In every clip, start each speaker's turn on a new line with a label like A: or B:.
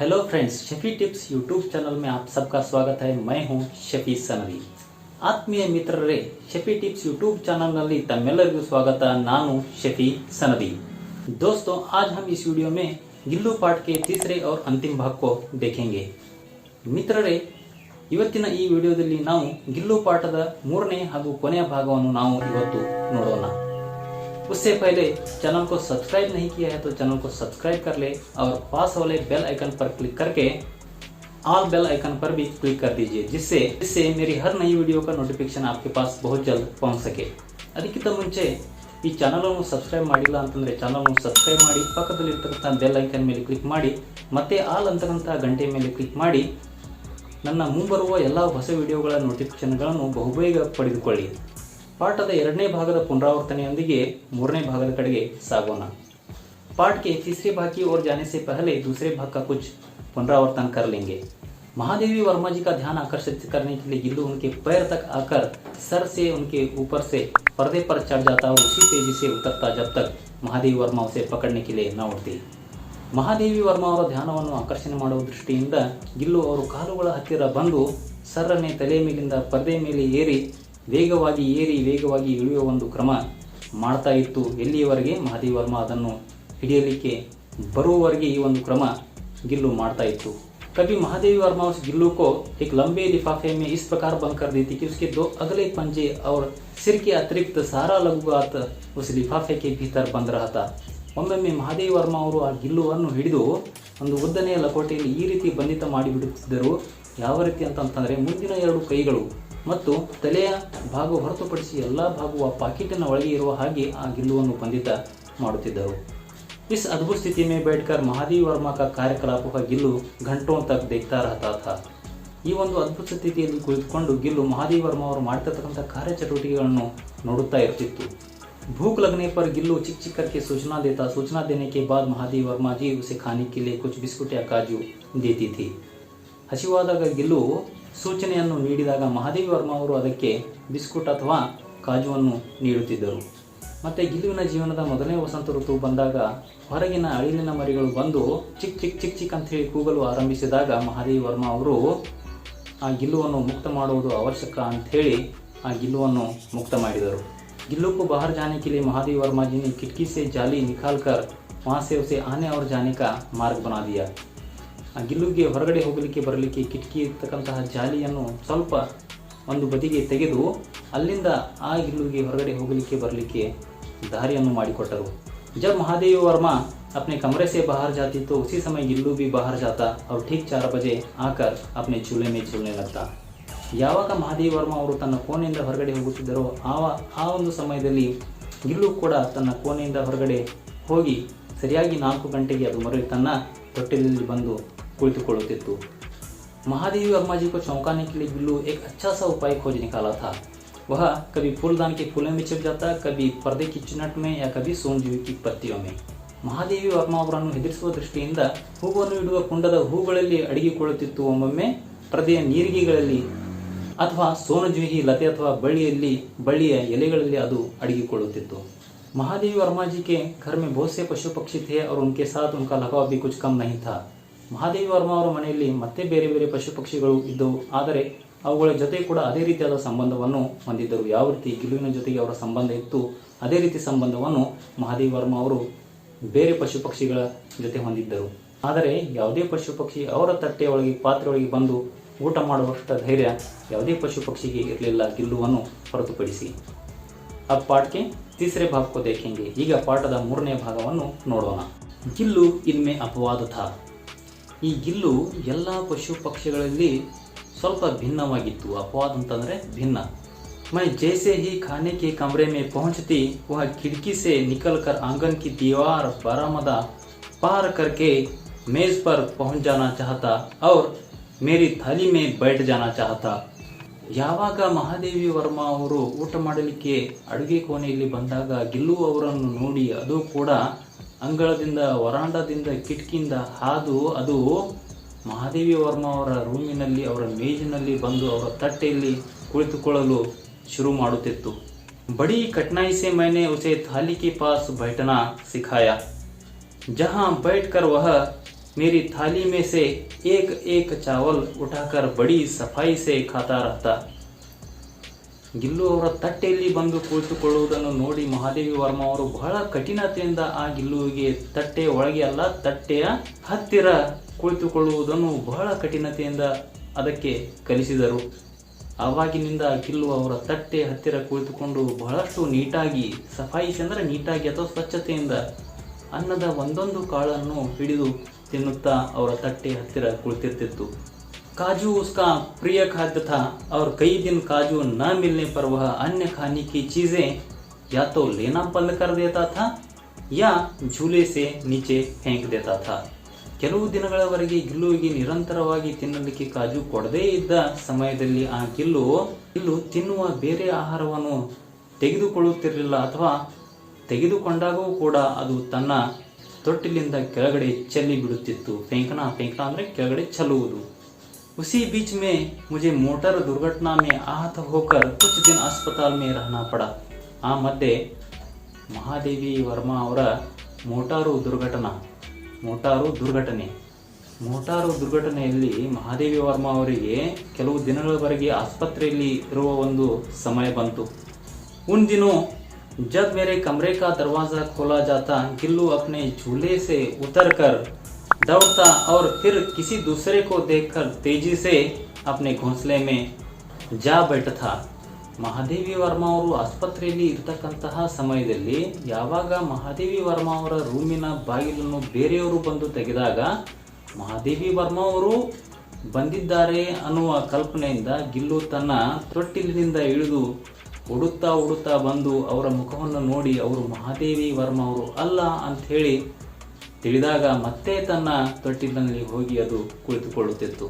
A: Hello friends, Shafi tips YouTube channel में आप सबका स्वागत है। मैं हूं शफी सनदी। ಆತ್ಮೀಯ ಮಿತ್ರರೇ, ಶಫಿ ಟಿಪ್ಸ್ यूट्यूब चैनल ನಲ್ಲಿ ತಮ್ಮೆಲ್ಲರಿಗೂ ಸ್ವಾಗತ। ನಾನು ಶಫी सनदी। दोस्तों, आज हम इस वीडियो में गिल्लू पाठ के तीसरे और अंतिम भाग को देखेंगे। ಮಿತ್ರರೇ, ಇವತ್ತಿನ ಈ ವಿಡಿಯೋದಲ್ಲಿ ನಾವು ಗಿಲ್ಲು ಪಾಠದ ಮೂರನೇ ಹಾಗೂ ಕೊನೆಯ ಭಾಗವನ್ನು ನಾವು ಇವತ್ತು ನೋಡೋಣ। उससे पहले चैनल को सब्सक्राइब नहीं किया है तो चैनल को सब्सक्राइब कर ले और पास वाले बेल आइकन पर क्लिक करके ऑल बेल आइकन पर भी क्लिक कर दीजिए, जिससे मेरी हर नई वीडियो का नोटिफिकेशन आपके पास बहुत जल्द पहुंच सके। ಅದಕ್ಕಿಂತ ಮುಂಚೆ ಈ ಚಾನಲ್ ಅನ್ನು ಸಬ್ಸ್ಕ್ರೈಬ್ ಮಾಡಿಲ್ಲ ಅಂತಂದ್ರೆ ಚಾನಲ್ ಅನ್ನು ಸಬ್ಸ್ಕ್ರೈಬ್ ಮಾಡಿ, ಪಕ್ಕದಲ್ಲಿ ಇರತಕ್ಕಂತ ಬೆಲ್ ಐಕಾನ್ ಮೇಲೆ ಕ್ಲಿಕ್ ಮಾಡಿ, ಮತ್ತೆ ಆಲ್ ಅಂತಕ್ಕಂತ ಗಂಟೆ ಮೇಲೆ ಕ್ಲಿಕ್ ಮಾಡಿ ನನ್ನ ಮುಂಬರುವ ಎಲ್ಲಾ ಹೊಸ ವಿಡಿಯೋಗಳ ನೋಟಿಫಿಕೇಶನ್ಗಳನ್ನು ಬಹುಬೇಗ ಪಡೆದುಕೊಳ್ಳಿ। ಪಾಠದ ಎರಡನೇ ಭಾಗದ ಪುನರಾವರ್ತನೆಯೊಂದಿಗೆ ಮೂರನೇ ಭಾಗದ ಕಡೆಗೆ ಸಾಗೋಣ। पाठ के तीसरे भाग की ओर जाने से पहले दूसरे भाग का कुछ पुनरावर्तन कर लेंगे। महादेवी वर्मा जी का ध्यान आकर्षित करने के लिए गिल्लू उनके पैर तक आकर सर से उनके ऊपर से पर्दे पर चढ़ जाता और उसी तेजी से उतरता जब तक महादेवी वर्मा उसे पकड़ने के लिए न उठती। ಮಹಾದೇವಿ ವರ್ಮಾ ಅವರ ಧ್ಯಾನವನ್ನು ಆಕರ್ಷಣೆ ಮಾಡುವ ದೃಷ್ಟಿಯಿಂದ ಗಿಲ್ಲು ಅವರು ಕಾಲುಗಳ ಹತ್ತಿರ ಬಂದು ಸರ್ರನೆ ತಲೆ ಮೇಲಿಂದ ಪರ್ದೆ ಮೇಲೆ ವೇಗವಾಗಿ ಇಳಿಯುವ ಒಂದು ಕ್ರಮ ಮಾಡ್ತಾ ಇತ್ತು। ಎಲ್ಲಿಯವರೆಗೆ ಮಹಾದೇವಿ ವರ್ಮಾ ಅದನ್ನು ಹಿಡಿಯಲಿಕ್ಕೆ ಬರುವವರೆಗೆ ಈ ಒಂದು ಕ್ರಮ गिल्लू ಮಾಡ್ತಾ ಇತ್ತು। कभी महादेवी वर्मा उस गिल्लू को एक लंबे लिफाफे में इस प्रकार बंद कर देती कि उसके दो अगले पंजे और सिर के अतिरिक्त सारा लघुगात उस लिफाफे के भीतर बंद रहता। ಒಮ್ಮೊಮ್ಮೆ ಮಹಾದೇವಿ ವರ್ಮಾ ಅವರು ಆ ಗಿಲ್ಲುವನ್ನು ಹಿಡಿದು ಒಂದು ಉದ್ದನೆಯ ಲಕೋಟೆಯಲ್ಲಿ ಈ ರೀತಿ ಬಂಧಿತ ಮಾಡಿಬಿಡುತ್ತಿದ್ದರು। ಯಾವ ರೀತಿ ಅಂತಂತಂದರೆ ಮುಂದಿನ ಎರಡು ಕೈಗಳು ಮತ್ತು ತಲೆಯ ಭಾಗ ಹೊರತುಪಡಿಸಿ ಎಲ್ಲ ಭಾಗವು ಆ ಪಾಕೆಟಿನ ಒಳಗೆ ಇರುವ ಹಾಗೆ ಆ ಗಿಲ್ಲುವನ್ನು ಬಂಧಿತ ಮಾಡುತ್ತಿದ್ದರು। इस अद्भुत स्थिति में बैठकर महादेवी वर्मा का कार्यकलाप वह गिल्लू घंटों तक देखता रहता था। ಈ ಒಂದು ಅದ್ಭುತ ಸ್ಥಿತಿಯಲ್ಲಿ ಕುಳಿತುಕೊಂಡು ಗಿಲ್ಲು ಮಹಾದೇವಿ ವರ್ಮಾ ಅವರು ಮಾಡ್ತಿರ್ತಕ್ಕಂಥ ಕಾರ್ಯಚಟುವಟಿಕೆಗಳನ್ನು ನೋಡುತ್ತಾ ಇರ್ತಿತ್ತು। भूख लगने पर गिल्लू चिक चिक करके सूचना देने के बाद महादेवी वर्मा जी उसे खाने के लिए कुछ बिस्कुट या काजू देती थी। ಹಸಿವಾದಾಗ ಗಿಲ್ಲು ಸೂಚನೆಯನ್ನು ನೀಡಿದಾಗ ಮಹಾದೇವಿ ವರ್ಮಾ ಅವರು ಅದಕ್ಕೆ ಬಿಸ್ಕುಟ್ ಅಥವಾ ಕಾಜುವನ್ನು ನೀಡುತ್ತಿದ್ದರು। ಮತ್ತೆ ಗಿಲ್ಲುವಿನ ಜೀವನದ ಮೊದಲನೇ ವಸಂತ ಋತು ಬಂದಾಗ ಹೊರಗಿನ ಅಳಿಲಿನ ಮರಿಗಳು ಬಂದು ಚಿಕ್ ಚಿಕ್ ಚಿಕ್ ಚಿಕ್ ಅಂತ ಹೇಳಿ ಕೂಗಲು ಆರಂಭಿಸಿದಾಗ ಮಹಾದೇವಿ ವರ್ಮಾ ಅವರು ಆ ಗಿಲ್ಲುವನ್ನು ಮುಕ್ತ ಮಾಡುವುದು ಅವಶ್ಯಕ ಅಂತ ಹೇಳಿ ಆ ಗಿಲ್ಲುವನ್ನು ಮುಕ್ತ ಮಾಡಿದರು। गिल्लू को बाहर जाने के लिए महादेवी वर्मा जी ने खिड़की से जाली निकालकर वहाँ से उसे आने और जाने का मार्ग बना दिया। ಗಿಲ್ಲುಗೆ ಹೊರಗಡೆ ಹೋಗಲಿಕ್ಕೆ ಬರಲಿಕ್ಕೆ ಕಿಟಕಿ ಇರ್ತಕ್ಕಂತಹ ಜಾಲಿಯನ್ನು ಸ್ವಲ್ಪ ಒಂದು ಬದಿಗೆ ತೆಗೆದು ಅಲ್ಲಿಂದ ಆ ಗಿಲ್ಲುಗೆ ಹೊರಗಡೆ ಹೋಗಲಿಕ್ಕೆ ಬರಲಿಕ್ಕೆ ದಾರಿಯನ್ನು ಮಾಡಿಕೊಟ್ಟರು। जब महादेवी वर्मा अपने कमरे से बाहर जाती तो उसी समय गिल्लू भी बाहर जाता और ठीक 4 बजे आकर अपने झूले में झूलने लगता। ಯಾವಾಗ ಮಹಾದೇವಿ ವರ್ಮಾ ಅವರು ತನ್ನ ಕೋಣೆಯಿಂದ ಹೊರಗಡೆ ಹೋಗುತ್ತಿದ್ದರೋ ಆ ಒಂದು ಸಮಯದಲ್ಲಿ ಗಿಲ್ಲು ಕೂಡ ತನ್ನ ಕೋಣೆಯಿಂದ ಹೊರಗಡೆ ಹೋಗಿ ಸರಿಯಾಗಿ 4 ಗಂಟೆಗೆ ಅದು ಮರಳಿ ತನ್ನ ತೊಟ್ಟಿಲಲ್ಲಿ ಬಂದು ಕುಳಿತುಕೊಳ್ಳುತ್ತಿತ್ತು। महादेवी वर्मा जी को चौंकाने के लिए गिल्लू एक अच्छा सा उपाय खोज निकाला था। वह कभी फूलदान के फूलों में छिप जाता, कभी पर्दे की चुनट में या कभी सोनजूही की पत्तियों में। ಮಹಾದೇವಿ ವರ್ಮಾ ಅವರನ್ನು ಹೆದರಿಸುವ ದೃಷ್ಟಿಯಿಂದ ಹೂವನ್ನು ಇಡುವ ಕುಂಡದ ಹೂಗಳಲ್ಲಿ ಅಡಗಿಕೊಳ್ಳುತ್ತಿತ್ತು, ಒಮ್ಮೊಮ್ಮೆ ಪರ್ದೆಯ ನೀರಿಗೆಗಳಲ್ಲಿ ಅಥವಾ ಸೋನಜುಹಿ ಲತೆ ಅಥವಾ ಬಳ್ಳಿಯ ಎಲೆಗಳಲ್ಲಿ ಅದು ಅಡಗಿಕೊಳ್ಳುತ್ತಿತ್ತು। महादेवी वर्मा जी के घर में बहुत से पशु पक्षी थे और उनके साथ उनका लगाव भी कुछ कम नहीं था। ಮಹಾದೇವಿ ವರ್ಮಾ ಅವರ ಮನೆಯಲ್ಲಿ ಮತ್ತೆ ಬೇರೆ ಬೇರೆ ಪಶು ಪಕ್ಷಿಗಳು ಇದ್ದವು, ಆದರೆ ಅವುಗಳ ಜೊತೆ ಕೂಡ ಅದೇ ರೀತಿಯಾದ ಸಂಬಂಧವನ್ನು ಹೊಂದಿದ್ದರು। ಯಾವ ರೀತಿ ಗಿಲ್ಲುವಿನ ಜೊತೆಗೆ ಅವರ ಸಂಬಂಧ ಇತ್ತು ಅದೇ ರೀತಿ ಸಂಬಂಧವನ್ನು ಮಹಾದೇವಿ ವರ್ಮಾ ಅವರು ಬೇರೆ ಪಶು ಪಕ್ಷಿಗಳ ಜೊತೆ ಹೊಂದಿದ್ದರು। ಆದರೆ ಯಾವುದೇ ಪಶು ಪಕ್ಷಿ ಅವರ ತಟ್ಟೆಯೊಳಗೆ ಪಾತ್ರೆಯೊಳಗೆ ಬಂದು ಊಟ ಮಾಡುವಷ್ಟ ಧೈರ್ಯ ಯಾವುದೇ ಪಶು ಪಕ್ಷಿಗೆ ಇರಲಿಲ್ಲ, ಗಿಲ್ಲುವನ್ನು ಹೊರತುಪಡಿಸಿ। अब पाठ के तीसरे भाग को देखेंगे। ಈಗ ಪಾಠದ ಮೂರನೇ ಭಾಗವನ್ನು ನೋಡೋಣ। ಗಿಲ್ಲು ಇನ್ಮೆ ಅಪವಾದ था। ಈ ಗಿಲ್ಲು ಎಲ್ಲ ಪಶು ಪಕ್ಷಿಗಳಲ್ಲಿ ಸ್ವಲ್ಪ ಭಿನ್ನವಾಗಿತ್ತು। ಅಪವಾದ ಅಂತಂದರೆ ಭಿನ್ನ। मैं जैसे ही खाने के कमरे में पहुंचती वह खिड़की से निकलकर आंगन की दीवार बरामदा पार करके मेज पर पहुंच जाना चाहता और मेरी थाली में बैठ जाना चाहता। ಯಾವಾಗ ಮಹಾದೇವಿ ವರ್ಮಾ ಅವರು ಊಟ ಮಾಡಲಿಕ್ಕೆ ಅಡುಗೆ ಕೋಣೆಯಲ್ಲಿ ಬಂದಾಗ ಗಿಲ್ಲು ಅವರನ್ನು ನೋಡಿ ಅದು ಕೂಡ ಅಂಗಳದಿಂದ ವರಾಂಡದಿಂದ ಕಿಟಕಿಯಿಂದ ಹಾದು ಅದು ಮಹಾದೇವಿ ವರ್ಮಾ ಅವರ ರೂಮಿನಲ್ಲಿ ಅವರ ಮೇಜಿನಲ್ಲಿ ಬಂದು ಅವರ ತಟ್ಟೆಯಲ್ಲಿ ಕುಳಿತುಕೊಳ್ಳಲು ಶುರು ಮಾಡುತ್ತಿತ್ತು। बड़ी कठिनाई से मैंने उसे थाली के पास बैठना सिखाया, जहां बैठकर वह मेरी थाली में से एक एक चावल उठाकर बड़ी सफाई से खाता रहता. ಗಿಲ್ಲು ಅವರ ತಟ್ಟೆಯಲ್ಲಿ ಬಂದು ಕುಳಿತುಕೊಳ್ಳುವುದನ್ನು ನೋಡಿ ಮಹಾದೇವಿ ವರ್ಮ ಅವರು ಬಹಳ ಕಠಿಣತೆಯಿಂದ ಆ ಗಿಲ್ಲುವಿಗೆ ತಟ್ಟೆಯ ಒಳಗೆ ಅಲ್ಲ, ತಟ್ಟೆಯ ಹತ್ತಿರ ಕುಳಿತುಕೊಳ್ಳುವುದನ್ನು ಬಹಳ ಕಠಿಣತೆಯಿಂದ ಅದಕ್ಕೆ ಕಲಿಸಿದರು. ಆವಾಗಿನಿಂದ ಗಿಲ್ಲು ಅವರ ತಟ್ಟೆ ಹತ್ತಿರ ಕುಳಿತುಕೊಂಡು ಬಹಳಷ್ಟು ನೀಟಾಗಿ, ಸಫಾಯಿಸಿ ಅಂದರೆ ನೀಟಾಗಿ ಅಥವಾ ಸ್ವಚ್ಛತೆಯಿಂದ ಅನ್ನದ ಒಂದೊಂದು ಕಾಳನ್ನು ಹಿಡಿದು ತಿನ್ನುತ್ತಾ ಅವರ ತಟ್ಟೆ ಹತ್ತಿರ ಕುಳಿತಿರ್ತಿತ್ತು. काजू उसका प्रिय खाद्य था और कई दिन काजू न मिलने पर वह अन्य खाने की चीजें या तो लेना बंद कर देता था या झूले से नीचे फेंक देता था. ಕೆಲವು ದಿನಗಳವರೆಗೆ ಗಿಲ್ಲುವಿಗೆ ನಿರಂತರವಾಗಿ ತಿನ್ನಲಿಕ್ಕೆ ಕಾಜು ಕೊಡದೇ ಇದ್ದ ಸಮಯದಲ್ಲಿ ಆ ಗಿಲ್ಲು ತಿನ್ನುವ ಬೇರೆ ಆಹಾರವನ್ನು ತೆಗೆದುಕೊಳ್ಳುತ್ತಿರಲಿಲ್ಲ ಅಥವಾ ತೆಗೆದುಕೊಂಡಾಗೂ ಕೂಡ ಅದು ತನ್ನ ತೊಟ್ಟಿಲಿಂದ ಕೆಳಗಡೆ ಚೆಲ್ಲಿ ಬಿಡುತ್ತಿತ್ತು. ಫೇಂಕನಾ ಅಂದರೆ ಕೆಳಗಡೆ ಚೆಲ್ಲುವುದು. उसी बीच में मुझे मोटर दुर्घटना में आहत होकर कुछ दिन अस्पताल में रहना पड़ा. ಆ ಮಧ್ಯೆ ಮಹಾದೇವಿ ವರ್ಮ ಅವರ ಮೋಟಾರು ದುರ್ಘಟನೆಯಲ್ಲಿ ಮಹಾದೇವಿ ವರ್ಮ ಅವರಿಗೆ ಕೆಲವು ದಿನಗಳವರೆಗೆ ಆಸ್ಪತ್ರೆಯಲ್ಲಿ ಇರುವ ಒಂದು ಸಮಯ ಬಂತು. उन दिनों जब मेरे कमरे का दरवाजा खोला जाता, गिल्लू अपने झूले से उतरकर दौड़ता और फिर किसी दूसरे को देखकर तेजी से अपने घोंसले में जा बैठता. ಮಹಾದೇವಿ ವರ್ಮ ಅವರು ಆಸ್ಪತ್ರೆಯಲ್ಲಿ ಇರತಕ್ಕಂತಹ ಸಮಯದಲ್ಲಿ ಯಾವಾಗ ಮಹಾದೇವಿ ವರ್ಮ ಅವರ ರೂಮಿನ ಬಾಗಿಲನ್ನು ಬೇರೆಯವರು ಬಂದು ತೆಗೆದಾಗ ಮಹಾದೇವಿ ವರ್ಮ ಅವರು ಬಂದಿದ್ದಾರೆ ಅನ್ನುವ ಕಲ್ಪನೆಯಿಂದ ಗಿಲ್ಲು ತನ್ನ ತೊಟ್ಟಿಲಿನಿಂದ ಇಳಿದು ಓಡುತ್ತಾ ಬಂದು ಅವರ ಮುಖವನ್ನು ನೋಡಿ ಅವರು ಮಹಾದೇವಿ ವರ್ಮ ಅವರು ಅಲ್ಲ ಅಂತ ಹೇಳಿ ತಿಳಿದಾಗ ಮತ್ತೆ ತನ್ನ ತೊಟ್ಟಿಲಿನಲ್ಲಿ ಹೋಗಿ ಅದು ಕುಳಿತುಕೊಳ್ಳುತ್ತಿತ್ತು.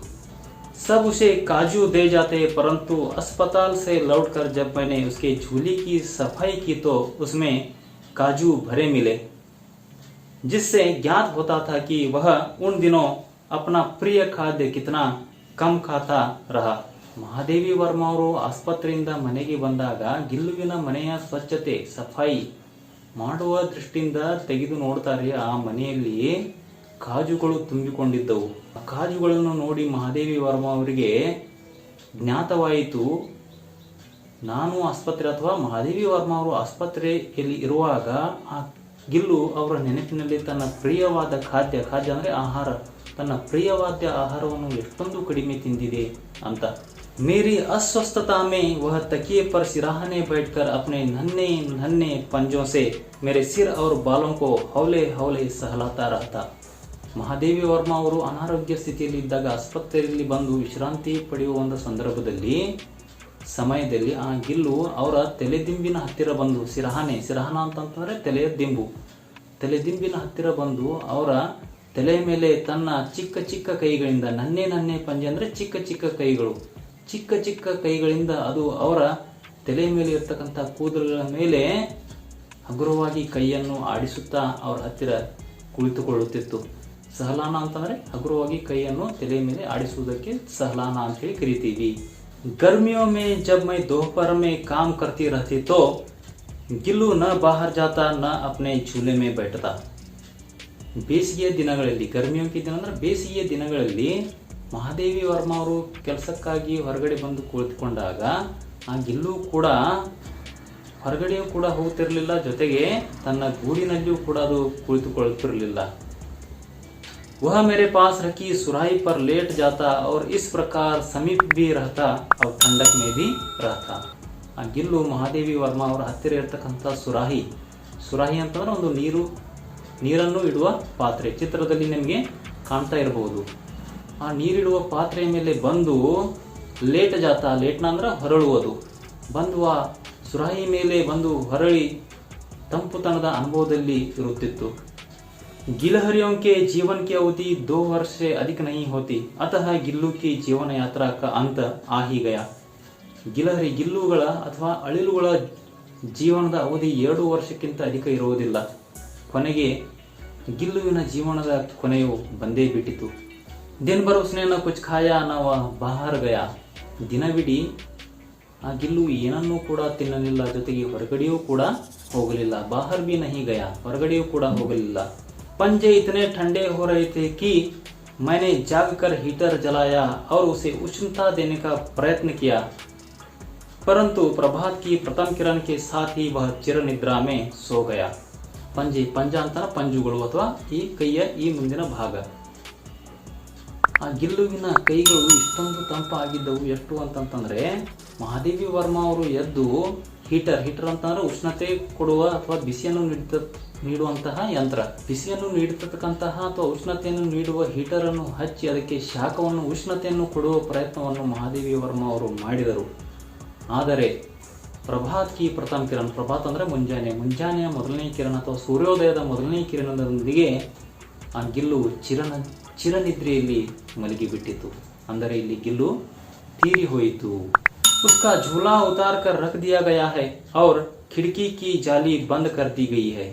A: सब उसे काजू दे जाते, परंतु अस्पताल से लौटकर जब मैंने उसके झूले की सफाई की तो उसमें काजू भरे मिले, जिससे ज्ञात होता था कि वह उन दिनों अपना प्रिय खाद्य कितना कम खाता रहा. ಮಹಾದೇವಿ ವರ್ಮ ಅವರು ಆಸ್ಪತ್ರೆಯಿಂದ ಮನೆಗೆ ಬಂದಾಗ ಗಿಲ್ಲುವಿನ ಮನೆಯ ಸ್ವಚ್ಛತೆ, ಸಫಾಯಿ ಮಾಡುವ ದೃಷ್ಟಿಯಿಂದ ತೆಗೆದು ನೋಡ್ತಾರೆ. ಆ ಮನೆಯಲ್ಲಿ ಕಾಜುಗಳು ತುಂಬಿಕೊಂಡಿದ್ದವು. ಆ ಕಾಜುಗಳನ್ನು ನೋಡಿ ಮಹಾದೇವಿ ವರ್ಮ ಅವರಿಗೆ ಜ್ಞಾತವಾಯಿತು, ನಾನು ಆಸ್ಪತ್ರೆ ಅಥವಾ ಮಹಾದೇವಿ ವರ್ಮ ಅವರು ಆಸ್ಪತ್ರೆಯಲ್ಲಿ ಇರುವಾಗ ಆ ಗಿಲ್ಲು ಅವರ ನೆನಪಿನಲ್ಲಿ ತನ್ನ ಪ್ರಿಯವಾದ ಖಾದ್ಯ ಅಂದರೆ ಆಹಾರ, ತನ್ನ ಪ್ರಿಯವಾದ ಆಹಾರವನ್ನು ಎಷ್ಟೊಂದು ಕಡಿಮೆ ತಿಂದಿದೆ ಅಂತ. मेरी अस्वस्थता में वह तकिए पर सिराहने बैठकर अपने नन्हे पंजों से मेरे सिर और बालों को हौले सहलाता रहता. ಮಹಾದೇವಿ ವರ್ಮ ಅವರು ಅನಾರೋಗ್ಯ ಸ್ಥಿತಿಯಲ್ಲಿ ಇದ್ದಾಗ ಆಸ್ಪತ್ರೆಯಲ್ಲಿ ಬಂದು ವಿಶ್ರಾಂತಿ ಪಡೆಯುವ ಒಂದು ಸಮಯದಲ್ಲಿ ಆ ಗಿಲ್ಲು ಅವರ ತಲೆದಿಂಬಿನ ಹತ್ತಿರ ಬಂದು ಸಿರಹನ ಅಂತಂತಂದ್ರೆ ತಲೆದಿಂಬಿನ ಹತ್ತಿರ ಬಂದು ಅವರ ತಲೆ ಮೇಲೆ ತನ್ನ ಚಿಕ್ಕ ಕೈಗಳಿಂದ, ನನ್ನೆ ಪಂಜೆ ಅಂದ್ರೆ ಚಿಕ್ಕ ಕೈಗಳಿಂದ ಅದು ಅವರ ತಲೆ ಮೇಲೆ ಇರ್ತಕ್ಕಂಥ ಕೂದಲುಗಳ ಮೇಲೆ ಹಗುರವಾಗಿ ಕೈಯನ್ನು ಆಡಿಸುತ್ತಾ ಅವರ ಹತ್ತಿರ ಕುಳಿತುಕೊಳ್ಳುತ್ತಿತ್ತು. ಸಹಲಾನ ಅಂತಂದ್ರೆ ಹಗುರವಾಗಿ ಕೈಯನ್ನು ತಲೆ ಮೇಲೆ ಆಡಿಸುವುದಕ್ಕೆ ಸಹಲಾನ ಅಂತ ಹೇಳಿ ಕರಿತೀವಿ. गर्मियों में जब मैं दोपहर में काम करती रहती तो गिल्लू न बाहर जाता न अपने झूले में बैठता. ಬೇಸಿಗೆಯ ದಿನಗಳಲ್ಲಿ, ಗರ್ಮಿಯೋಂಕಿ ದಿನ ಅಂದ್ರೆ ಬೇಸಿಗೆಯ ದಿನಗಳಲ್ಲಿ ಮಹಾದೇವಿ ವರ್ಮ ಅವರು ಕೆಲಸಕ್ಕಾಗಿ ಹೊರಗಡೆ ಬಂದು ಕುಳಿತುಕೊಂಡಾಗ ಆ ಗಿಲ್ಲು ಕೂಡ ಹೊರಗಡೆಯೂ ಕೂಡ ಹೋಗ್ತಿರ್ಲಿಲ್ಲ, ಜೊತೆಗೆ ತನ್ನ ಗೂಡಿನಲ್ಲಿಯೂ ಕೂಡ ಅದು ಕುಳಿತುಕೊಳ್ಳುತ್ತಿರಲಿಲ್ಲ. वह मेरे पास रखी सुराही पर लेट जाता और इस प्रकार समीप भी रहता और ठंडक में भी रहता. ಆ ಗಿಲ್ಲು ಮಹಾದೇವಿ ವರ್ಮ ಅವರ ಹತ್ತಿರ ಇರತಕ್ಕಂಥ ಸುರಾಹಿ ಅಂತಂದ್ರೆ ಒಂದು ನೀರನ್ನು ಇಡುವ ಪಾತ್ರೆ, ಚಿತ್ರದಲ್ಲಿ ನಿಮಗೆ ಕಾಣ್ತಾ ಇರಬಹುದು. ಆ ನೀರಿಡುವ ಪಾತ್ರೆಯ ಮೇಲೆ ಬಂದು ಲೇಟ್ನ ಅಂದ್ರೆ ಹೊರಳುವುದು, ಬಂದು ಆ ಸುರಾಹಿ ಮೇಲೆ ಬಂದು ಹೊರಳಿ ತಂಪುತನದ ಅನುಭವದಲ್ಲಿ ಇರುತ್ತಿತ್ತು. गिलहरियों के जीवन की अवधि 2 वर्ष से अधिक नहीं होती, अतः गिल्लू की जीवन यात्रा का अंत आ ही गया. ಗಿಲ್ಲುಗಳ ಅಥವಾ ಅಳಿಲುಗಳ ಜೀವನದ ಅವಧಿ 2 ವರ್ಷಕ್ಕಿಂತ ಅಧಿಕ ಇರುವುದಿಲ್ಲ. ಕೊನೆಗೆ ಗಿಲ್ಲುವಿನ ಜೀವನದ ಕೊನೆಯು ಬಂದೇ ಬಿಟ್ಟಿತು. दिन भर उसने न कुछ खाया न वह बाहर गया. ದಿನವಿಡೀ ಆ ಗಿಲ್ಲು ಏನನ್ನೂ ಕೂಡ ತಿನ್ನಲಿಲ್ಲ, ಜೊತೆಗೆ ಹೊರಗಡೆಯೂ ಕೂಡ ಹೋಗಲಿಲ್ಲ. ಬಾಹರ್ ಬಿ ನಹಿ ಗಯಾ, ಹೊರಗಡೆಯೂ ಕೂಡ ಹೋಗಲಿಲ್ಲ. पंजे इतने ठंडे हो रहे थे कि मैंने जागकर हीटर जलाया और उसे उष्णता देने का प्रयत्न किया, परंतु प्रभात की प्रथम किरण के साथ ही वह चिरनिद्रा में सो गया। पंजे पंಜ ಅಂತ ಪಂಜುಗಳು ಅಥವಾ ಈ ಕೈಯ ಈ ಮುಂದಿನ ಭಾಗ. ಆ ಗಿಲ್ಲುವಿನ ಕೈಗಳು ಇಷ್ಟೊಂದು ತಂಪಾಗಿದ್ದವು. ಎಷ್ಟು ಅಂತಂತಂದ್ರೆ ಮಹಾದೇವಿ ವರ್ಮಾ ಅವರು ಎದ್ದು ಹೀಟರ್ ಅಂತಂದ್ರೆ ಉಷ್ಣತೆ ಕೊಡುವ ಅಥವಾ ಬಿಸಿಯನ್ನು ನೀಡುವಂತಹ ಯಂತ್ರ, ಬಿಸಿಯನ್ನು ನೀಡತಕ್ಕಂತಹ ಅಥವಾ ಉಷ್ಣತೆಯನ್ನು ನೀಡುವ ಹೀಟರ್ ಅನ್ನು ಹಚ್ಚಿ ಅದಕ್ಕೆ ಶಾಖವನ್ನು ಉಷ್ಣತೆಯನ್ನು ಕೊಡುವ ಪ್ರಯತ್ನವನ್ನು ಮಹಾದೇವಿ ವರ್ಮಾ ಅವರು ಮಾಡಿದರು. ಆದರೆ ಪ್ರಭಾತ್ ಕಿ ಪ್ರಥಮ ಕಿರಣ, ಪ್ರಭಾತ್ ಅಂದರೆ ಮುಂಜಾನೆಯ ಮೊದಲನೇ ಕಿರಣ ಅಥವಾ ಸೂರ್ಯೋದಯದ ಮೊದಲನೇ ಕಿರಣದೊಂದಿಗೆ ಆ ಗಿಲ್ಲು ಚಿರನಿದ್ರೆಯಲ್ಲಿ ಮಲಗಿಬಿಟ್ಟಿತು. ಅಂದರೆ ಇಲ್ಲಿ ಗಿಲ್ಲು ತೀರಿ ಹೋಯಿತು. उसका झूला उतार कर रख दिया गया है और खिड़की की जाली बंद कर दी गई है.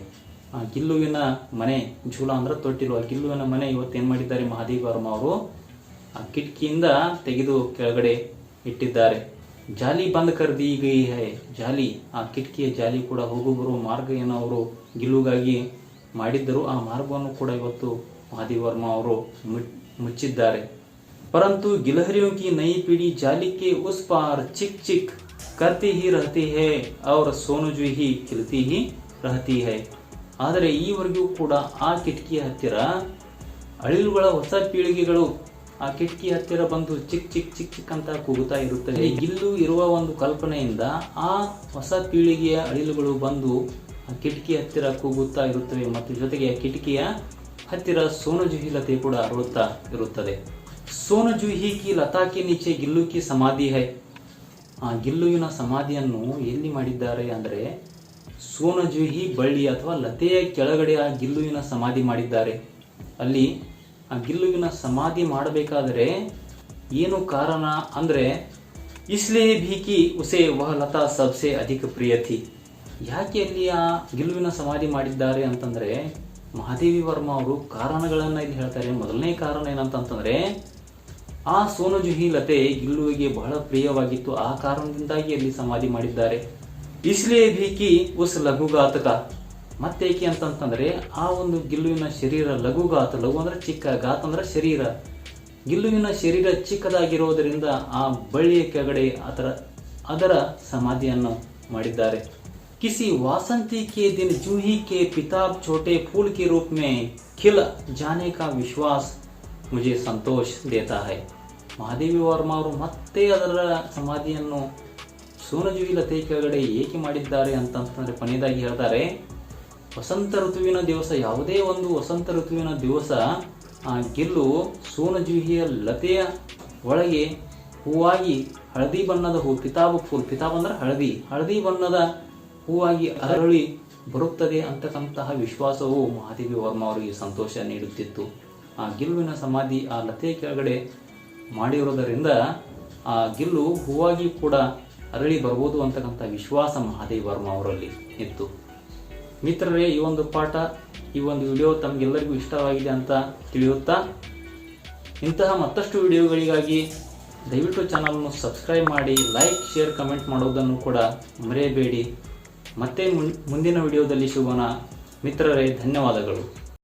A: ಆ ಗಿಲ್ಲುವಿನ ಮನೆ, ಝೂಲಾ ಅಂದ್ರೆ ತೊಟ್ಟಿಲು, ಆ ಗಿಲ್ಲುವಿನ ಮನೆ ಇವತ್ತೇನ್ ಮಾಡಿದ್ದಾರೆ ಮಹಾದೇವಿ ವರ್ಮಾ ಅವರು ಆ ಕಿಟಕಿಯಿಂದ ತೆಗೆದು ಕೆಳಗಡೆ ಇಟ್ಟಿದ್ದಾರೆ. ಜಾಲಿ ಬಂದ್ ಕರ್ ದಿ ಗೈ ಹೈ, ಜಾಲಿ ಆ ಕಿಟಕಿಯ ಜಾಲಿ ಕೂಡ ಹೋಗು ಬರುವ ಮಾರ್ಗ ಏನೋ ಅವರು ಗಿಲ್ಲುಗಾಗಿ ಮಾಡಿದ್ದರು, ಆ ಮಾರ್ಗವನ್ನು ಕೂಡ ಇವತ್ತು ಮಹಾದೇವಿ ವರ್ಮಾ ಅವರು ಮುಚ್ಚಿದ್ದಾರೆ. परंतु गिलहरियों की नई पीढ़ी जाली के उस पार चिक चिक करती ही रहती है और सोनजुही खिलती ही रहती है. ಆದರೆ ಈವರೆಗೂ ಕೂಡ ಆ ಕಿಟಕಿಯ ಹತ್ತಿರ ಅಳಿಲುಗಳ ಹೊಸ ಪೀಳಿಗೆಗಳು ಆ ಕಿಟಕಿ ಹತ್ತಿರ ಬಂದು ಚಿಕ್ ಚಿಕ್ ಚಿಕ್ ಚಿಕ್ ಅಂತ ಕೂಗುತ್ತಾ ಇರುತ್ತವೆ. ಗಿಲ್ಲು ಇರುವ ಒಂದು ಕಲ್ಪನೆಯಿಂದ ಆ ಹೊಸ ಪೀಳಿಗೆಯ ಅಳಿಲುಗಳು ಬಂದು ಆ ಕಿಟಕಿ ಹತ್ತಿರ ಕೂಗುತ್ತಾ ಇರುತ್ತವೆ ಮತ್ತು ಜೊತೆಗೆ ಆ ಕಿಟಕಿಯ ಹತ್ತಿರ ಸೋನಜುಹಿ ಲತೆ ಕೂಡ ಅರಳುತ್ತಾ ಇರುತ್ತದೆ. ಸೋನಜುಹಿ ಕಿ ಲತಾ ಕೆ ನೀಚೆ ಗಿಲ್ಲು ಕಿ ಸಮಾಧಿ ಹೈ. ಆ ಗಿಲ್ಲುವಿನ ಸಮಾಧಿಯನ್ನು ಎಲ್ಲಿ ಮಾಡಿದ್ದಾರೆ ಅಂದರೆ ಸೋನಜುಹಿ ಬಳ್ಳಿ ಅಥವಾ ಲತೆಯ ಕೆಳಗಡೆ ಆ ಗಿಲ್ಲುವಿನ ಸಮಾಧಿ ಮಾಡಿದ್ದಾರೆ. ಅಲ್ಲಿ ಆ ಗಿಲ್ಲುವಿನ ಸಮಾಧಿ ಮಾಡಬೇಕಾದರೆ ಏನು ಕಾರಣ ಅಂದ್ರೆ ಇಸ್ಲಿಯೇ ಭಿ ಕಿ ಉಸೆ ವಹ ಲತಾ ಸಬ್ಸೆ ಅಧಿಕ ಪ್ರಿಯ ಥಿ. ಯಾಕೆ ಅಲ್ಲಿ ಆ ಗಿಲ್ಲುವಿನ ಸಮಾಧಿ ಮಾಡಿದ್ದಾರೆ ಅಂತಂದ್ರೆ ಮಹಾದೇವಿ ವರ್ಮಾ ಅವರು ಕಾರಣಗಳನ್ನ ಇಲ್ಲಿ ಹೇಳ್ತಾರೆ. ಮೊದಲನೇ ಕಾರಣ ಏನಂತಂದ್ರೆ ಆ ಸೋನಜುಹಿ ಲತೆ ಗಿಲ್ಲುವಿಗೆ ಬಹಳ ಪ್ರಿಯವಾಗಿತ್ತು, ಆ ಕಾರಣದಿಂದಾಗಿ ಅಲ್ಲಿ ಸಮಾಧಿ ಮಾಡಿದ್ದಾರೆ. ಇಸ್ಲಿಯೇ ಭಿ ಕಿ ಉಸ್ ಲಘುಗಾತಕ, ಮತ್ತೇಕೆ ಅಂತಂತಂದ್ರೆ ಆ ಒಂದು ಗಿಲ್ಲುವಿನ ಶರೀರ ಲಘುಗಾತ, ಲಘು ಅಂದ್ರೆ ಚಿಕ್ಕ, ಗಾತ ಅಂದ್ರೆ ಶರೀರ, ಗಿಲ್ಲುವಿನ ಶರೀರ ಚಿಕ್ಕದಾಗಿರೋದರಿಂದ ಆ ಬಳ್ಳಿಯ ಕೆಳಗಡೆ ಅದರ ಸಮಾಧಿಯನ್ನು ಮಾಡಿದ್ದಾರೆ. किसी वासंती के दिन जूही के पिताब छोटे फूल के रूप में खिल जाने का विश्वास मुझे संतोष देता है. ಮಹಾದೇವಿ ವರ್ಮಾ ಅವರು ಮತ್ತೆ ಅದರ ಸಮಾಧಿಯನ್ನು ಸೋನಜುಹಿ ಲತೆ ಕೆಳಗಡೆ ಏಕೆ ಮಾಡಿದ್ದಾರೆ ಅಂತಂದ್ರೆ ಕೊನೆಯದಾಗಿ ಹೇಳ್ತಾರೆ, ವಸಂತ ಋತುವಿನ ದಿವಸ, ಯಾವುದೇ ಒಂದು ವಸಂತ ಋತುವಿನ ದಿವಸ ಆ ಗಿಲ್ಲು ಸೋನಜುಹಿಯ ಲತೆಯ ಒಳಗೆ ಹೂವಾಗಿ ಹಳದಿ ಬಣ್ಣದ ಹೂ, ಪಿತಾಬ್ ಫೂಲ್, ಪಿತಾಬ್ ಅಂದ್ರೆ ಹಳದಿ ಬಣ್ಣದ ಹೂವಾಗಿ ಅರಳಿ ಬರುತ್ತದೆ ಅಂತಕ್ಕಂತಹ ವಿಶ್ವಾಸವು ಮಹಾದೇವಿ ವರ್ಮಾ ಅವರಿಗೆ ಸಂತೋಷ ನೀಡುತ್ತಿತ್ತು. ಆ ಗಿಲ್ಲುವಿನ ಸಮಾಧಿ ಆ ಲತೆಯ ಕೆಳಗಡೆ ಮಾಡಿರೋದರಿಂದ ಆ ಗಿಲ್ಲು ಹೂವಾಗಿ ಕೂಡ ಅರಳಿ ಬರ್ಬೋದು ಅಂತಕ್ಕಂಥ ವಿಶ್ವಾಸ ಮಹಾದೇವಿ ವರ್ಮಾ ಅವರಲ್ಲಿ ಇತ್ತು. ಮಿತ್ರರೇ, ಈ ಒಂದು ಪಾಠ, ಈ ಒಂದು ವಿಡಿಯೋ ತಮಗೆಲ್ಲರಿಗೂ ಇಷ್ಟವಾಗಿದೆ ಅಂತ ತಿಳಿಯುತ್ತಾ ಇಂತಹ ಮತ್ತಷ್ಟು ವಿಡಿಯೋಗಳಿಗಾಗಿ ದಯವಿಟ್ಟು ಚಾನಲ್ನ ಸಬ್ಸ್ಕ್ರೈಬ್ ಮಾಡಿ, ಲೈಕ್, ಶೇರ್, ಕಮೆಂಟ್ ಮಾಡೋದನ್ನು ಕೂಡ ಮರೆಯಬೇಡಿ. ಮತ್ತೆ ಮುಂದಿನ ವಿಡಿಯೋದಲ್ಲಿ ಸಿಗೋಣ ಮಿತ್ರರೇ. ಧನ್ಯವಾದಗಳು.